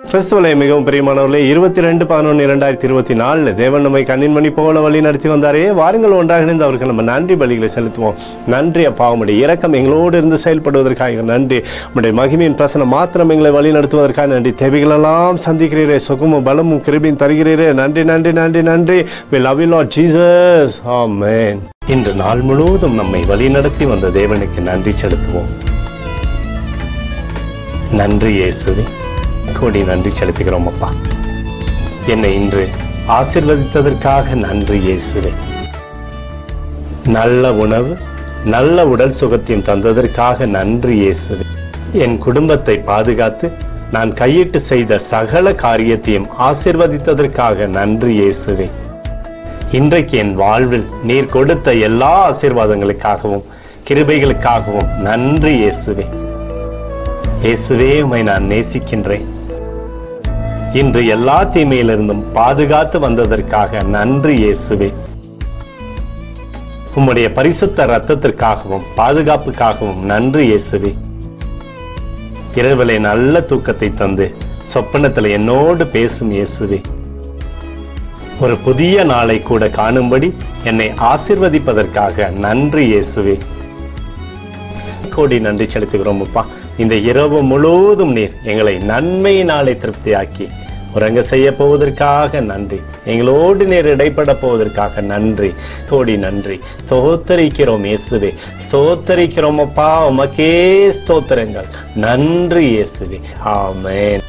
கிறிஸ்துவலை மிகவும் பிரியமானவர்களே, 22/11/2024 தேவன் நம்மை கண்ணின்மணி போல வழி நடத்தி வந்தாரே. வாருங்கள் ஒன்றாக இணைந்து அவருக்கு நம்ம நன்றி பலிகளை செலுத்துவோம். நன்றி அப்பா, உம்முடைய இரக்கம் எங்களோடு இருந்து செயல்படுவதற்காக நன்றி. உம்முடைய மகிமையின் பிரசனம் மாத்திரம் எங்களை வழி நடத்துவதற்காக நன்றி. தேவைகளெல்லாம் சந்திக்கிறீரே, சுகமும் பலமும் கிருபையும் தருகிறீரே. நன்றி நன்றி நன்றி நன்றி. We love you Lord Jesus. Amen. இன்று நாள் முழுவதும் நம்மை வழி நடத்தி வந்த தேவனுக்கு நன்றி செலுத்துவோம். நன்றி இயேசுவே, கோடி நன்றி செலுத்துகிறோம் அப்பா. என்னை இன்று ஆசீர்வதித்ததற்காக நன்றி இயேசுவே. நல்ல உணவு, நல்ல உடல் சுகத்தையும் தந்ததற்காக நன்றி இயேசுவே. என் குடும்பத்தை பாதுகாத்து நான் கையிட்டு செய்த சகல காரியத்தையும் ஆசீர்வதித்ததற்காக நன்றி இயேசுவே. இன்றைக்கு என் வாழ்வில் நீர் கொடுத்த எல்லா ஆசீர்வாதங்களுக்காகவும் கிருபைகளுக்காகவும் நன்றி இயேசுவே. இயேசுவே, உம்மை நான் நேசிக்கின்றேன். இன்று எல்லா தீமையிலிருந்தும் பாதுகாத்து வந்ததற்காக நன்றி இயேசுவே. உம்முடைய பரிசுத்த இரத்தத்திற்காகவும் பாதுகாப்புக்காகவும் நன்றி இயேசுவே. இரவிலே நல்ல தூக்கத்தை தந்து சொப்பனத்தில் என்னோடு பேசும் இயேசுவே. ஒரு புதிய நாளை கூட காணும்படி என்னை ஆசீர்வதிப்பதற்காக நன்றி இயேசுவே. கோடி நன்றி செலுத்துகிறோம் அப்பா. இந்த இரவு முழுவதும் நீர் எங்களை நன்மையினாலே திருப்தியாக்கி உறங்க செய்ய போவதற்காக நன்றி. எங்களோடு நீர் இடைப்பட போவதற்காக நன்றி. கோடி நன்றி. ஸ்தோத்தரிக்கிறோம் இயேசுவே, ஸ்தோத்தரிக்கிறோம் அப்பா. உமக்கே ஸ்தோத்திரங்கள். நன்றி இயேசுவே. ஆமென்.